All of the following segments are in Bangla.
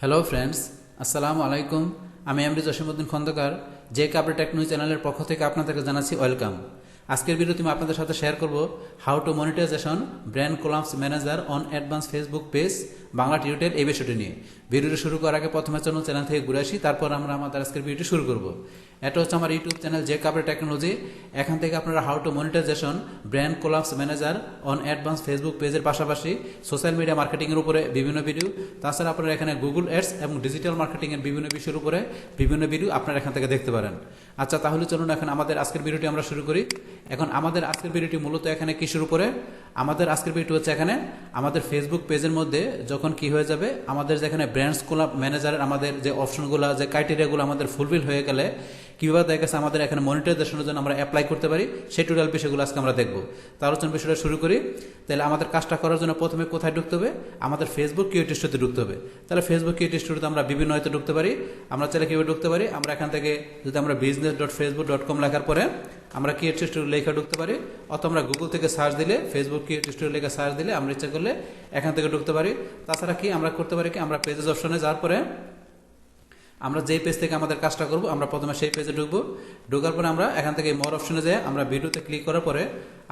হ্যালো ফ্রেন্ডস, আসসালামু আলাইকুম। আমি এমডি জসিমউদ্দিন খন্দকার, যে কাপড় টেক নিউজ চ্যানেলের পক্ষ থেকে আপনাদেরকে জানাচ্ছি ওয়েলকাম। আজকের ভিডিওতে আমি আপনাদের সাথে শেয়ার করব how to monetization brand collabs manager on advance Facebook page Bangla tutorial এই বিষয়টি নিয়ে। ভিডিওটি শুরু করার আগে প্রথমে চলুন চ্যানেল থেকে ঘুরে আসি, তারপর আমরা আমাদের আজকের ভিডিওটি শুরু করব। এটা হচ্ছে আমার ইউটিউব চ্যানেল যে কাপড় টেকনোলজি। এখান থেকে আপনারা how to monetization brand collabs manager on advance Facebook পেজের পাশাপাশি সোশ্যাল মিডিয়া মার্কেটিংয়ের উপরে বিভিন্ন ভিডিও, তাছাড়া আপনারা এখানে গুগল অ্যাডস এবং ডিজিটাল মার্কেটিংয়ের বিভিন্ন বিষয়ের উপরে বিভিন্ন ভিডিও আপনারা এখান থেকে দেখতে পারেন। আচ্ছা, তাহলে চলুন এখন আমাদের আজকের ভিডিওটি আমরা শুরু করি। এখন আমাদের আজকের ভিডিওটি মূলত এখানে কিসের উপরে? আমাদের আজকের ভিডিওটি হচ্ছে এখানে আমাদের ফেসবুক পেজের মধ্যে যখন কি হয়ে যাবে, আমাদের যেখানে ব্র্যান্ডস কোলাব ম্যানেজারের আমাদের যে অপশনগুলো, যে ক্রাইটেরিয়াগুলো আমাদের ফুলফিল হয়ে গেলে কীভাবে দেখা গেছে আমাদের এখানে মনিটাইজেশনের জন্য আমরা অ্যাপ্লাই করতে পারি, সেই টোটাল বিষয়গুলো আজকে আমরা দেখবো। তার আলোচনা বিষয়টা শুরু করি। তাহলে আমাদের কাজটা করার জন্য প্রথমে কোথায় ঢুকতে হবে? আমাদের ফেসবুক ক্রিয়েটর স্টুডিওতে ঢুকতে হবে। তাহলে ফেসবুক ক্রিয়েটর স্টুডিওতে আমরা বিভিন্ন হয়তো ঢুকতে পারি। আমরা চাইলে কীভাবে ঢুকতে পারি? আমরা এখান থেকে যদি আমরা business.facebook.com লেখার পরে আমরা ক্রিয়েটর স্টুডিও লেখা ঢুকতে পারি, অথবা আমরা গুগল থেকে সার্চ দিলে ফেসবুক ক্রিয়েটর স্টুডিও লেখা সার্চ দিলে আমরা ইচ্ছা করলে এখান থেকে ঢুকতে পারি। তাছাড়া কি আমরা করতে পারি কি, আমরা পেজেস অপশনে যাওয়ার পরে আমরা যেই পেজ থেকে আমাদের কাজটা করব আমরা প্রথমে সেই পেজে ঢুকবো। ঢোকার পরে আমরা এখান থেকে মোর অপশনে যাই, আমরা ভিডিওতে ক্লিক করার পরে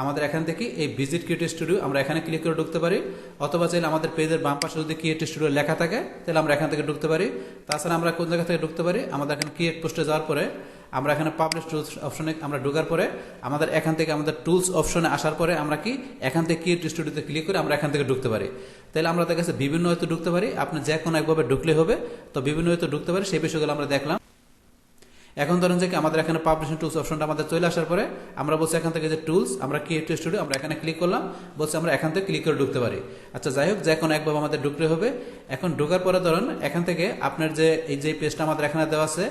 আমাদের এখান থেকে এই ভিজিট ক্রিয়েটর স্টুডিও আমরা এখানে ক্লিক করে ঢুকতে পারি, অথবা চাইলে আমাদের পেজের বাম পাশে যদি ক্রিয়েটর স্টুডিও লেখা থাকে তাহলে আমরা এখান থেকে ঢুকতে পারি। তাছাড়া আমরা কোন জায়গা থেকে ঢুকতে পারি? আমাদের এখানে ক্রিয়েট পোস্টে যাওয়ার পরে আমরা এখানে পাবলিশ টুলস অপশনে আমরা ঢোকার পরে আমাদের এখান থেকে আমাদের টুলস অপশনে আসার পরে আমরা কি এখান থেকে ক্রিয়েট স্টুডিওতে ক্লিক করে আমরা এখান থেকে ঢুকতে পারি। তাহলে আমরা তার কাছে বিভিন্ন হয়তো ঢুকতে পারি, আপনি যে কোনো একভাবে ঢুকলে হবে, তো বিভিন্ন হয়তো ঢুকতে পারি, সেই বিষয়গুলো আমরা দেখলাম। এখন ধরেন যে আমাদের এখানে পাবলিশিং টুলস অপশনটা আমাদের চলে আসার পরে আমরা বলছি এখান থেকে যে টুলস আমরা ক্রিয়েট স্টুডিও আমরা এখানে ক্লিক করলাম, বলছি আমরা এখান থেকে ক্লিক করে ঢুকতে পারি। আচ্ছা, যাই হোক, যে এখন একভাবে আমাদের ঢুকলে হবে। এখন ঢোকার পরে ধরেন এখান থেকে আপনার যে এই যে পেজটা আমাদের এখানে দেওয়া আছে,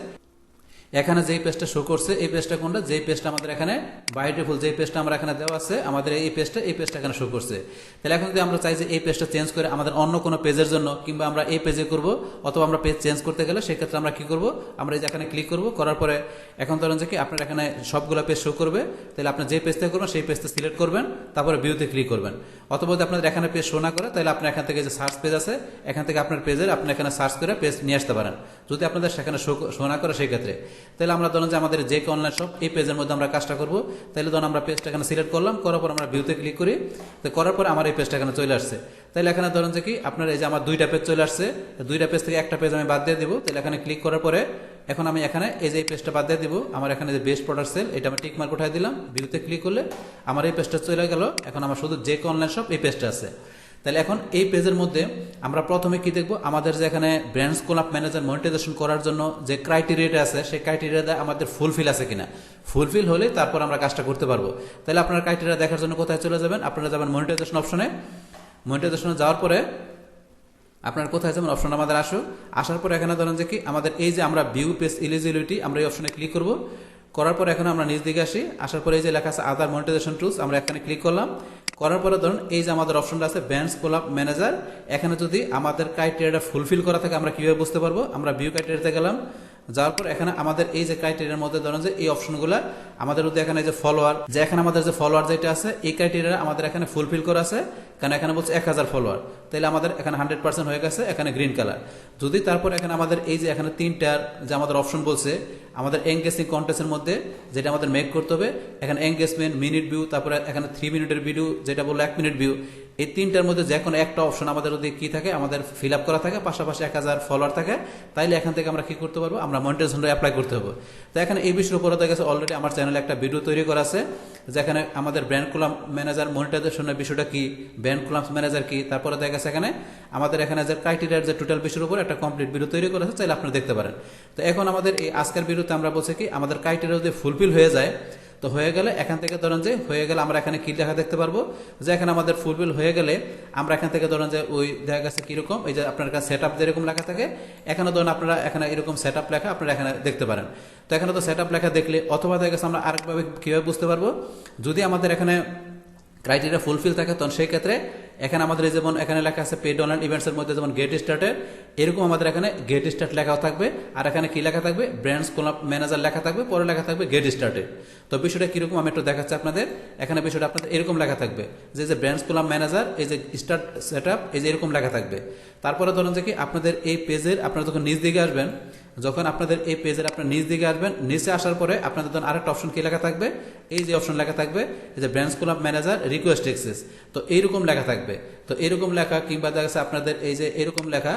এখানে যেই পেজটা শো করছে এই পেজটা কোনটা? যেই পেজটা আমাদের এখানে বাই ডিফল্ট যেই পেজটা আমরা এখানে দেওয়া আছে আমাদের এই পেজটা এখানে শো করছে। তাহলে এখন যদি আমরা চাই যে এই পেজটা চেঞ্জ করে আমাদের অন্য কোনো পেজের জন্য, কিংবা আমরা এই পেজে করব, অথবা আমরা পেজ চেঞ্জ করতে গেলে সেক্ষেত্রে আমরা কি করব? আমরা এই যে এখানে ক্লিক করব, করার পরে এখন ধরেন যে কি আপনার এখানে সবগুলো পেজ শো করবে। তাহলে আপনি যে পেজ থেকে করবেন সেই পেজটা সিলেক্ট করবেন, তারপরে ভিউতে ক্লিক করবেন। অথবা যদি আপনাদের এখানে পেজ শো না করে তাহলে আপনি এখান থেকে যে সার্চ পেজ আছে এখান থেকে আপনার পেজের আপনি এখানে সার্চ করে পেজ নিয়ে আসতে পারেন, যদি আপনাদের সেখানে শো না করে সেই ক্ষেত্রে। তাহলে আমরা ধরুন যে আমাদের যে অনলাইন শপ এই পেজের মধ্যে আমরা কাজটা করব। তাহলে ধরুন আমরা পেজটা এখানে সিলেক্ট করলাম, করার পর আমরা ভিউতে ক্লিক করি, তো করার পর আমার এই পেজটা এখানে চলে আসছে। তাহলে এখানে ধরুন যে কি আপনার এই যে আমার দুইটা পেজ চলে আসছে, দুইটা পেজ থেকে একটা পেজ আমি বাদ দিয়ে দিব। তাহলে এখানে ক্লিক করার পরে এখন আমি এখানে এই যে এই পেজটা বাদ দিয়ে দিব, আমার এখানে যে বেস্ট প্রোডাক্ট সেল এটা আমি টিক মার্ক উঠাই দিলাম, ভিউতে ক্লিক করলে আমার এই পেজটা চলে গেল। এখন আমার শুধু যে অনলাইন শপ এই পেজটা আছে। তাহলে এখন এই পেজের মধ্যে আমরা প্রথমে কি দেখব? আমাদের যে এখানে ব্র্যান্ডস কোলাব ম্যানেজার মনিটাইজেশন করার জন্য যে ক্রাইটেরিয়াটা আছে সেই ক্রাইটেরিয়াটা আমাদের ফুলফিল আছে কিনা। ফুলফিল হলে তারপর আমরা কাজটা করতে পারবো। তাহলে আপনার ক্রাইটেরিয়া দেখার জন্য কোথায় চলে যাবেন? আপনারা যাবেন মনিটাইজেশন অপশনে। মনিটাইজেশনে যাওয়ার পরে আপনার কোথায় যেমন অপশন আমাদের আসার পরে এখানে ধরেন যে কি আমাদের এই যে আমরা ভিউ পেজ এলিজিবিলিটি আমরা এই অপশনে ক্লিক করব। করার পর এখন আমরা নিচ দিকে আসার পরে এই যে লেখা আছে আদার মনিটাইজেশন টুলস আমরা এখানে ক্লিক করলাম। করার পরে ধরুন এই যে আমাদের অপশনটা আছে ব্র্যান্ডস কোলাব ম্যানেজার, এখানে যদি আমাদের ক্রাইটেরিয়াটা ফুলফিল করা থাকে আমরা কিভাবে বুঝতে পারবো? আমরা ভিউ ক্রাইটেরিয়াতে গেলাম, যাওয়ার পর এখানে আমাদের এই যে ক্রাইটেরিয়ার মধ্যে ধরেন যে এই অপশনগুলো আমাদের যদি এখানে যে ফলোয়ার, যে এখানে আমাদের যে ফলোয়ার যেটা আছে এই ক্রাইটেরিয়া আমাদের এখানে ফুলফিল করা আছে, কারণ এখানে বলছে 1000 ফলোয়ার। তাহলে আমাদের এখানে 100% হয়ে গেছে, এখানে গ্রিন কালার। যদি তারপর এখানে আমাদের এই যে এখানে তিনটার যে আমাদের অপশন বলছে আমাদের এঙ্গেজিং কন্টেন্টের মধ্যে যেটা আমাদের মেক করতে হবে, এখানে এঙ্গেজমেন্ট, মিনিট ভিউ, তারপরে এখানে 3 মিনিটের ভিডিও যেটা বললো 1 মিনিট ভিউ, এই তিনটার মধ্যে যে কোনো একটা অপশন আমাদের যদি কি থাকে আমাদের ফিল আপ করা থাকে, পাশাপাশি 1000 ফলোয়ার থাকে, তাইলে এখান থেকে আমরা কি করতে পারবো? আমরা মনিটাইজেশন অ্যাপ্লাই করতে হবে। তো এখানে এই বিষয়ের উপরে দেখা গেছে অলরেডি আমার চ্যানেলে একটা ভিডিও তৈরি করা আছে, যেখানে আমাদের ব্র্যান্ড কোলাব ম্যানেজার মনিটাইজেশনের বিষয়টা কি, ব্র্যান্ড কোলাব ম্যানেজার কি, তারপরে দেখা গেছে এখানে আমাদের এখানে যে ক্রাইটেরিয়ার যে টোটাল বিষয়ের উপর একটা কমপ্লিট ভিডিও তৈরি করা আছে, চাইলে আপনি দেখতে পারেন। তো এখন আমাদের এই আজকের ভিডিওতে আমরা বলছি কি আমাদের ক্রাইটেরিয়া যদি ফুলফিল হয়ে যায়, তো হয়ে গেলে এখান থেকে ধরেন যে হয়ে গেলে আমরা এখানে কি লেখা দেখতে পারবো, যে এখানে আমাদের ফুলফিল হয়ে গেলে আমরা এখান থেকে ধরেন যে ওই দেখা গেছে কিরকম এই যে আপনার কাছে সেট আপ যেরকম লেখা থাকে, এখানে ধরেন আপনারা এখানে এরকম সেট আপ লেখা আপনারা এখানে দেখতে পারেন। তো এখানে তো সেট আপ লেখা দেখলে, অথবা দেখা গেছে আমরা আরেকভাবে কীভাবে বুঝতে পারবো, যদি আমাদের এখানে ক্রাইটেরিয়া ফুলফিল থাকে তখন সেই ক্ষেত্রে এখানে আমাদের যেমন এখানে লেখা আছে পেড অনলাইন ইভেন্টসের মধ্যে যেমন গেট স্টার্টেড, এরকম আমাদের এখানে গেট স্টার্ট লেখাও থাকবে, আর এখানে কি লেখা থাকবে, ব্র্যান্ডস কোলাব ম্যানেজার লেখা থাকবে, পরে লেখা থাকবে গেট স্টার্টেড। তো বিষয়টা কিরকম আমি একটু দেখাচ্ছি আপনাদের। এখানে বিষয়টা আপনাদের এরকম লেখা থাকবে যে ব্র্যান্ডস কোলাব ম্যানেজার, এই যে স্টার্ট সেট আপ, এই যে এরকম লেখা থাকবে। তারপরে ধরুন যে কি আপনাদের এই পেজের আপনারা যখন নিচ দিকে আসবেন, যখন আপনাদের এই পেজের আপনার নিচ দিকে আসবেন, নিচে আসার পরে আপনাদের ধরুন আরেকটা অপশন কি লেখা থাকবে, এই যে অপশন লেখা থাকবে এই যে brands collab manager request access. তো এইরকম লেখা থাকবে। তো এরকম লেখা কিংবা দেখা যাচ্ছে আপনাদের এই যে এরকম লেখা,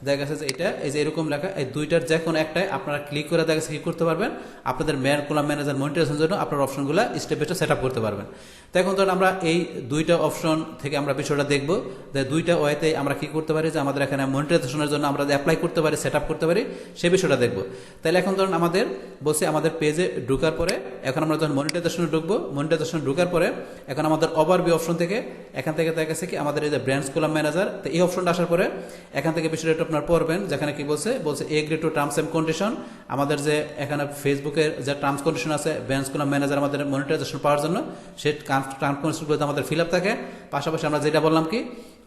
দেখা গেছে যে এটা এই যে এরকম লেখা, এই দুইটার যে কোনো একটাই আপনারা ক্লিক করে দেখা গেছে কি করতে পারবেন, আপনাদের কোলাব ম্যানেজার মনিটাইজেশনের জন্য আপনার অপশনগুলো step by step set up করতে পারবেন। তো এখন ধরুন আমরা এই দুইটা অপশন থেকে আমরা বিষয়টা দেখবো যে দুইটা ওয়েতে আমরা কি করতে পারি, যে আমাদের এখানে মনিটাইজেশনের জন্য আমরা অ্যাপ্লাই করতে পারি, সেট আপ করতে পারি, সে বিষয়টা দেখবো। তাহলে এখন ধরুন আমাদের বলছে আমাদের পেজে ঢোকার পরে এখন আমরা যখন মনিটাইজেশনে ঢুকবো, মনিটাইজেশনে ঢোকার পরে এখন আমাদের ওভারভিউ অপশন থেকে এখান থেকে দেখা গেছে কি আমাদের এই যে ব্র্যান্ডস কোলাব ম্যানেজার, তো এই অপশনটা আসার পরে এখান থেকে বিষয়টা আপনার পড়বেন, যেখানে কি বলছে agree to terms and condition. আমাদের যে এখানে ফেসবুকের যে টার্মস কন্ডিশন আছে ব্র্যান্ডস কোলাব ম্যানেজার আমাদের মনিটাইজেশন পাওয়ার জন্য, সেই টার্মস কন্ডিশনগুলো আমাদের ফিল আপ থাকে। পাশাপাশি আমরা যেটা বললাম কি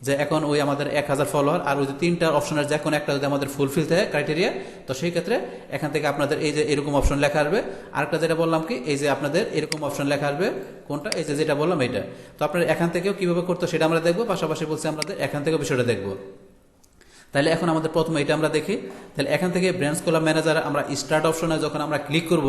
যে এখন ওই আমাদের 1000 ফলোয়ার আর ওই যে তিনটা অপশনের যে কোনো একটা যদি আমাদের ফুলফিল থাকে ক্রাইটেরিয়া, তো সেই ক্ষেত্রে এখান থেকে আপনাদের এই যে এরকম অপশন লেখা আসবে। আরেকটা যেটা বললাম কি এই যে আপনাদের এরকম অপশন লেখা আসবে, কোনটা, এই যে যেটা বললাম এইটা। তো আপনারা এখান থেকেও কিভাবে করতে সেটা আমরা দেখবো, পাশাপাশি বলছি আমাদের এখান থেকেও বিষয়টা দেখবো। তাহলে এখন আমাদের প্রথমে এটা আমরা দেখি। তাহলে এখান থেকে ব্র্যান্ডস কোলাব ম্যানেজার আমরা স্টার্ট অপশনে যখন আমরা ক্লিক করব,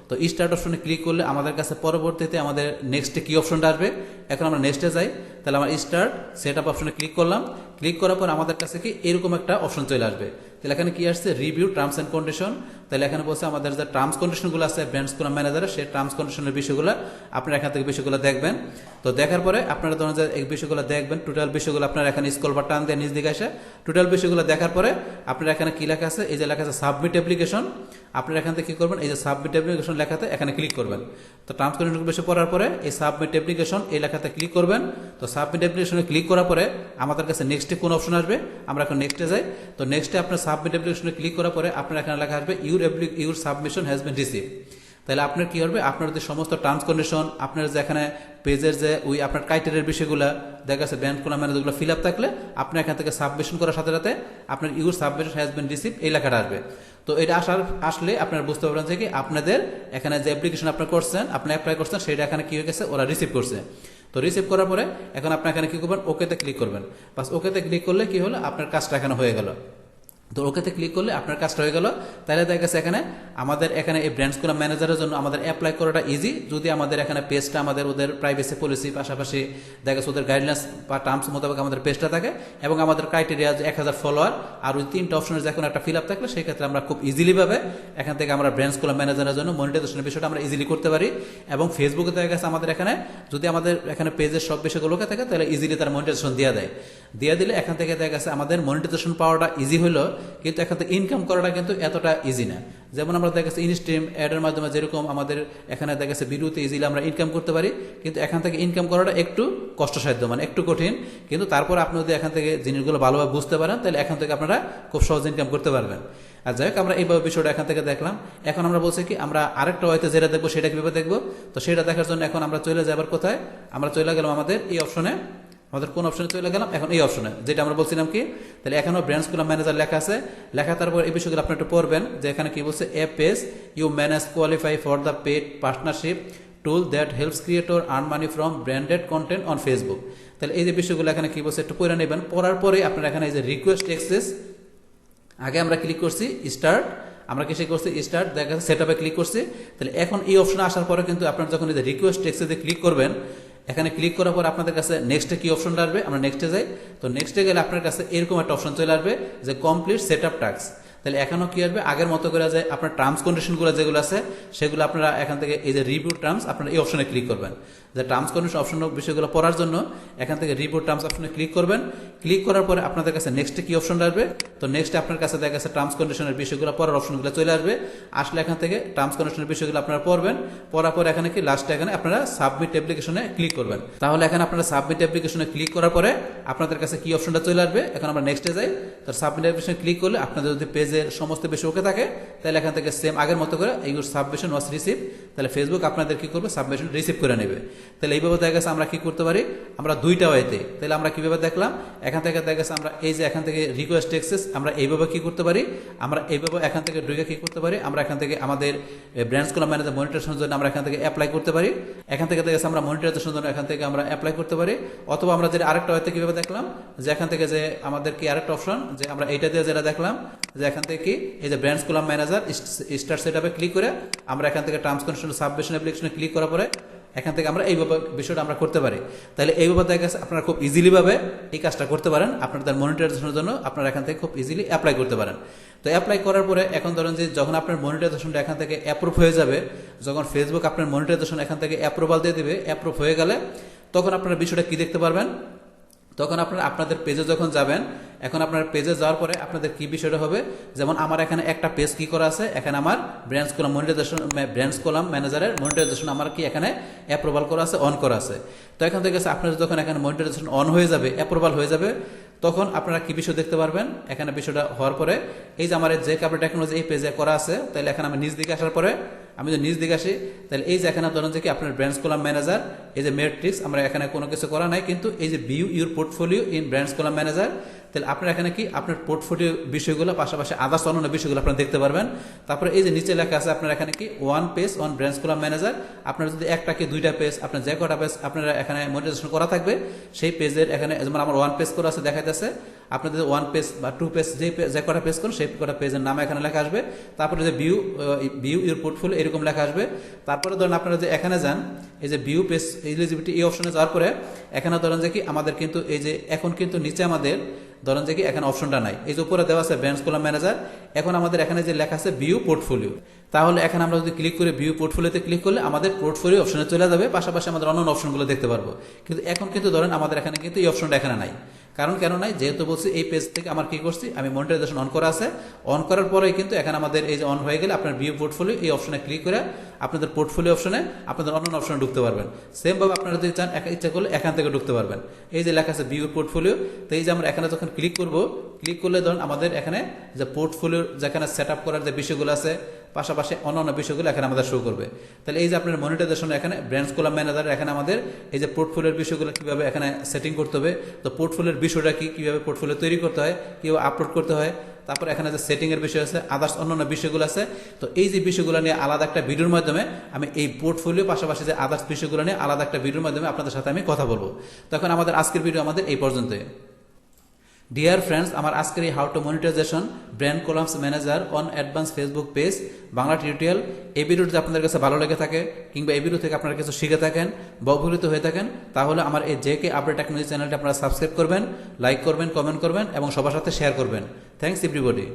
তো স্টার্ট অপশনে ক্লিক করলে আমাদের কাছে পরবর্তীতে আমাদের নেক্সটে কি অপশনটা আসবে, এখন আমরা নেক্সটে যাই। তাহলে আমরা স্টার্ট সেট আপ অপশনে ক্লিক করলাম। ক্লিক করার পর আমাদের কাছে কি এরকম একটা অপশন চলে আসবে। তাহলে এখানে কি আসছে, রিভিউ টার্মস অ্যান্ড কন্ডিশন। তাহলে এখানে বলছে আমাদের যে টার্মস কন্ডিশনগুলো আছে ব্র্যান্ডস কোলাব ম্যানেজারের, সেই টার্মস কন্ডিশনের বিষয়গুলো আপনারা এখান থেকে বিষয়গুলো দেখবেন। তো দেখার পরে আপনারা ধরুন যে এই বিষয়গুলো দেখবেন, টোটাল বিষয়গুলো আপনারা এখানে স্ক্রল বার টান দিয়ে নিচ দিকে আসে টোটাল বিষয়গুলো দেখার পরে আপনারা এখানে কি লেখা আছে, এই যে লেখা আছে সাবমিট অ্যাপ্লিকেশন। আপনারা এখান থেকে কি করবেন, এই যে সাবমিট অ্যাপ্লিকেশন লেখাতে এখানে ক্লিক করবেন। তো টার্মস কন্ডিশন বিষয় পড়ার পরে এই সাবমিট অ্যাপ্লিকেশন এই লেখাতে ক্লিক করবেন। তো সাবমিট অ্যাপ্লিকেশনে ক্লিক করার পরে আমাদের কাছে নেক্সটে কোন অপশন আসবে, আমরা এখন নেক্সটে যাই। তো নেক্সটে আপনার সাবমিট অ্যাপ্লিকেশনে ক্লিক করার পরে আপনার এখানে লেখা আসবে your submission has been receive. তাহলে আপনার কি হবে, আপনার যে সমস্ত টার্মস কন্ডিশন, আপনার যে এখানে পেজের যে ওই আপনার ক্রাইটেরিয়ার বিষয়গুলো দেখা যাচ্ছে ব্র্যান্ড কোলাব ম্যানেজারগুলো ফিল আপ থাকলে আপনি এখান থেকে সাবমিশন করার সাথে সাথে আপনার your submission has been receive এই লেখাটা আসবে। তো এটা আসলে আপনারা বুঝতে পারবেন যে কি আপনাদের এখানে যে অ্যাপ্লিকেশন আপনি করছেন, আপনি অ্যাপ্লাই করছেন, সেটা এখানে কি হয়ে গেছে, ওরা রিসিভ করছে। তো রিসিভ করার পরে এখন আপনি এখানে কি করবেন, ওকেতে ক্লিক করবেন। বাস ওকেতে ক্লিক করলে কি হলো, আপনার কাজটা এখানে হয়ে গেল। তো ওকেতে ক্লিক করলে আপনার কাজটা হয়ে গেল। তাহলে দেখা গেছে এখানে আমাদের এখানে এই ব্র্যান্ডস কোলাব ম্যানেজারের জন্য আমাদের অ্যাপ্লাই করাটা ইজি, যদি আমাদের এখানে পেজটা আমাদের ওদের প্রাইভেসি পলিসি পাশাপাশি দেখা গেছে ওদের গাইডলাইন্স বা টার্মস মোতাবেক আমাদের পেজটা থাকে এবং আমাদের ক্রাইটেরিয়া 1000 ফলোয়ার আর ওই তিনটা অপশনের যে কোনো একটা ফিল আপ থাকলে সেই ক্ষেত্রে আমরা খুব ইজিলি ভাবে এখান থেকে আমরা ব্র্যান্ডস কোলাব ম্যানেজারের জন্য মনিটাইজেশনের বিষয়টা আমরা ইজিলি করতে পারি। এবং ফেসবুকে দেখা গেছে আমাদের এখানে যদি আমাদের এখানে পেজের সব বিষয়গুলোকে থাকে তাহলে ইজিলি তারা মনিটাইজেশন দিয়ে দেয়। দিয়ে দিলে এখান থেকে দেখা গেছে আমাদের মনিটাইজেশন পাওয়াটা ইজি হলো, কিন্তু এখান থেকে ইনকাম করাটা কিন্তু এতটা ইজি না। যেমন আমরা দেখা গেছে ইনস্ট্রিম অ্যাডের মাধ্যমে যেরকম আমাদের এখানে দেখা গেছে ভিডিওতে ইজিলি আমরা ইনকাম করতে পারি, কিন্তু এখান থেকে ইনকাম করাটা একটু কষ্টসাধ্য, মানে একটু কঠিন। কিন্তু তারপর আপনি যদি এখান থেকে জিনিসগুলো ভালোভাবে বুঝতে পারেন তাহলে এখান থেকে আপনারা খুব সহজে ইনকাম করতে পারবেন। আর যাই হোক আমরা এইভাবে বিষয়টা এখান থেকে দেখলাম। এখন আমরা বলছি কি আমরা আরেকটা ওয়েতে যেটা দেখবো সেটা কিভাবে দেখবো, তো সেটা দেখার জন্য এখন আমরা চলে যাবার কোথায়, আমরা চলে গেলাম আমাদের এই অপশনে। আমাদের কোন অপশনে চলে গেলাম, এখন এই অপশনে যেটা আমরা বলছিলাম কি, তাহলে এখনও ব্র্যান্ডস কোলাব ম্যানেজার লেখা আছে। লেখা তারপর এই বিষয়গুলো আপনি একটু পড়বেন যে এখানে কি বলছে, a page you manage qualify for the paid partnership tool that helps creator earn money from branded content on Facebook. তাহলে এই যে বিষয়গুলো এখানে কি বলছে একটু পড়ে নেবেন। পড়ার পরে আপনার এখানে এই যে রিকোয়েস্ট অ্যাক্সেস, আগে আমরা ক্লিক করছি স্টার্ট, আমরা কি করছি স্টার্ট, দেখা যাচ্ছে সেট আপে ক্লিক করছি। তাহলে এখন এই অপশনে আসার পরে কিন্তু আপনারা যখন এই যে রিকোয়েস্ট অ্যাক্সেসে ক্লিক করবেন, এখানে ক্লিক করার পর আপনাদের কাছে নেক্সটে কি অপশনটা আসবে, আমরা নেক্সটে যাই। তো নেক্সটে গেলে আপনার কাছে এরকম একটা অপশন চলে আসবে যে কমপ্লিট সেট আপ টাস্ক। তাহলে এখনও কি আসবে, আগের মতো করে যায় আপনার টার্মস কন্ডিশনগুলো যেগুলো আছে সেগুলো আপনারা এখান থেকে এই যে রিভিউ টার্মস আপনারা এই অপশনে ক্লিক করবেন। যে টার্মস কন্ডিশন অপশন বিষয়গুলো পড়ার জন্য এখান থেকে রিভিউ টার্মস অপশনে ক্লিক করবেন। ক্লিক করার পরে আপনাদের কাছে নেক্সটে কি অপশন আসবে, তো নেক্সটে আপনার কাছে দেখা গেছে টার্মস কন্ডিশনের বিষয়গুলো পড়ার অপশনগুলো চলে আসবে। আসলে এখান থেকে টার্মস কন্ডিশনের বিষয়গুলো আপনারা পড়বেন, পড়ার পরে এখানে কি লাস্টে এখানে আপনারা সাবমিট অ্যাপ্লিকেশনে ক্লিক করবেন। তাহলে এখানে আপনারা সাবমিট অ্যাপ্লিকেশনে ক্লিক করার পরে আপনাদের কাছে কি অপশনটা চলে আসবে, এখন আমরা নেক্সটে যাই। তো সাবমিট অ্যাপ্লিকেশনে ক্লিক করলে আপনাদের যদি পেজের সমস্ত বিষয় ওকে থাকে তাহলে এখান থেকে সেম আগের মতো করে ইউর সাবমিশন ওয়াজ রিসিভ, তাহলে ফেসবুক আপনাদের কি করবে, সাবমিশন রিসিভ করে নেবে। তাহলে এইভাবে দেখা গেছে আমরা কি করতে পারি, আমরা দুইটা ওয়েতে, তাহলে আমরা কিভাবে দেখলাম, এখান থেকে দেখা গেছে আমরা এই যে এখান থেকে রিকোয়েস্ট অ্যাক্সেস আমরা এইভাবে কি করতে পারি, আমরা এইভাবে এখান থেকে ঢুকে কি করতে পারি, আমরা এখান থেকে আমাদের ব্র্যান্ডস কলাম ম্যানেজার মনিটাইজেশনের জন্য আমরা এখান থেকে অ্যাপ্লাই করতে পারি। এখান থেকে দেখা গেছে আমরা মনিটাইজেশনের জন্য এখান থেকে আমরা অ্যাপ্লাই করতে পারি। অথবা আমরা যেটা আরেকটা ওয়েতে কিভাবে দেখলাম, যে এখান থেকে যে আমাদের কি আরেকটা অপশন, যে আমরা এইটা দিয়ে যেটা দেখলাম, যে এখান থেকে কি এই যে ব্র্যান্ডস কলাম ম্যানেজার স্টার্ট সেটআপে ক্লিক করে আমরা এখান থেকে টার্মস কন্ডিশন সাবমিশন অ্যাপ্লিকেশনে ক্লিক করার পরে এখান থেকে আমরা এইভাবে বিষয়টা আমরা করতে পারি। তাহলে এইভাবে দেখা গেছে আপনারা খুব ইজিলি ভাবে এই কাজটা করতে পারেন, আপনাদের মনিটাইজেশনের জন্য আপনারা এখান থেকে খুব ইজিলি অ্যাপ্লাই করতে পারেন। তো অ্যাপ্লাই করার পরে এখন ধরেন যে যখন আপনার মনিটাইজেশনটা এখান থেকে অ্যাপ্রুভ হয়ে যাবে, যখন ফেসবুক আপনার মনিটাইজেশন এখান থেকে অ্যাপ্রুভাল দিয়ে দেবে, অ্যাপ্রুভ হয়ে গেলে তখন আপনারা বিষয়টা কি দেখতে পারবেন, তখন আপনারা আপনাদের পেজে যখন যাবেন, এখন আপনার পেজে যাওয়ার পরে আপনাদের কি বিষয়টা হবে, যেমন আমার এখানে একটা পেজ কি করা আছে, এখানে আমার brands collabs monetization, brands collabs ম্যানেজারের মনিটাইজেশন আমার কি এখানে অ্যাপ্রুভাল করা আছে, অন করা আছে। তো এখান থেকে আপনার যখন এখানে মনিটাইজেশন অন হয়ে যাবে, অ্যাপ্রুভাল হয়ে যাবে, তখন আপনারা কি বিষয় দেখতে পারবেন, এখানে বিষয়টা হওয়ার পরে এই যে আমার যে কাপড় টেকনোলজি এই পেজে করা আছে, তাহলে এখানে আমি নিজ দিকে আসার পরে আমি যদি নিজ দিকে আসি, তাহলে এই যে এখানে ধরেন যে কি আপনার ব্র্যান্ডস কলাম ম্যানেজার, এই যে ম্যাট্রিক্স আমরা এখানে কোনো কিছু করা নাই, কিন্তু এই যে view your portfolio in brands collab manager, তাহলে আপনার এখানে কি আপনার পোর্টফোলিও বিষয়গুলো পাশাপাশি আদার্স অন্যান্য বিষয়গুলো আপনারা দেখতে পারবেন। তারপরে এই যে নিচে লেখা আছে আপনার এখানে কি one page on brands collab manager, আপনার যদি একটা কি দুইটা পেজ, আপনার যে কটা পেজ আপনারা এখানে মনিটাইজেশন করা থাকবে, সেই পেজের এখানে যেমন আমার ওয়ান পেজ করা আছে দেখাইতেছে, আপনাদের ওয়ান পেজ বা টু পেজ যে কটা পেজ করুন সেই কটা পেজের নাম এখানে লেখা আসবে। তারপরে যে ভিউ ইউর পোর্টফোলিও এরকম লেখা আসবে। তারপরে ধরেন আপনারা যে এখানে যান, এই যে ভিউ পেজ এলিজিবিলিটি এই অপশনে যাওয়ার পরে এখানে ধরেন যে কি আমাদের কিন্তু এই যে এখন কিন্তু নিচে আমাদের ধরেন যে কি এখানে অপশনটা নাই, এই যে উপরে দেওয়া আছে ব্র্যান্ডস কলাম ম্যানেজার, এখন আমাদের এখানে যে লেখা আছে ভিউ পোর্টফোলিও, তাহলে এখানে আমরা যদি ক্লিক করে ভিউ পোর্টফোলিওতে ক্লিক করলে আমাদের পোর্টফোলিও অপশনে চলে যাবে, পাশাপাশি আমাদের অন্যান্য অপশনগুলো দেখতে পারবো। কিন্তু এখন কিন্তু ধরেন আমাদের এখানে কিন্তু এই অপশনটা এখানে নাই, কারণ কেন নাই, যেহেতু বলছি এই পেজ থেকে আমার কি করছি, আমি মনিটাইজেশন অন করা আছে, অন করার পরেই কিন্তু এখানে আমাদের এই যে অন হয়ে গেলে আপনার ভিউ পোর্টফোলিও এই অপশনে ক্লিক করে আপনাদের পোর্টফোলিও অপশনে আপনাদের অন্যান্য অপশনে ঢুকতে পারবেন। সেম ভাবে আপনারা যদি চান ইচ্ছা করলে এখান থেকে ঢুকতে পারবেন। এই যে লেখা আছে ভিউ পোর্টফোলিও, তো এই যে আমরা এখানে যখন ক্লিক করব, ক্লিক করলে ধরুন আমাদের এখানে যে পোর্টফোলিওর যেখানে সেট আপ করার যে বিষয়গুলো আছে, পাশাপাশি অন্যান্য বিষয়গুলো এখানে আমাদের শো করবে। তাহলে এই যে আপনার মনিটাইজেশন এখানে ব্র্যান্ডস কলাম ম্যানেজার, এখানে আমাদের এই যে পোর্টফোলিওর বিষয়গুলো কিভাবে এখানে সেটিং করতে হবে, তো পোর্টফোলিওর বিষয়টা কি, কিভাবে পোর্টফোলিও তৈরি করতে হয়, কিভাবে আপলোড করতে হয়, তারপর এখানে যে সেটিং এর বিষয় আছে, আদার্স অন্যান্য বিষয়গুলো আছে। তো এই যে বিষয়গুলো নিয়ে আলাদা একটা ভিডিওর মাধ্যমে আমি এই পোর্টফোলিও পাশাপাশি যে আদার্স বিষয়গুলো নিয়ে আলাদা একটা ভিডিওর মাধ্যমে আপনাদের সাথে আমি কথা বলবো। তখন আমাদের আজকের ভিডিও আমাদের এই পর্যন্তই। ডিয়ার ফ্রেন্ডস, আমার আজকের এই how to monetization brand collabs manager on advance Facebook page Bangla tutorial, এই ভিডিওটি আপনাদের কাছে ভালো লেগে থাকে কিংবা এই ভিডিও থেকে আপনারা কিছু শিখে থাকেন বা উপকৃত হয়ে থাকেন, তাহলে আমার এই জেকে আপডেট টেকনোলজি চ্যানেলটি আপনারা সাবস্ক্রাইব করবেন, লাইক করবেন, কমেন্ট করবেন এবং সবার সাথে শেয়ার করবেন। Thanks everybody.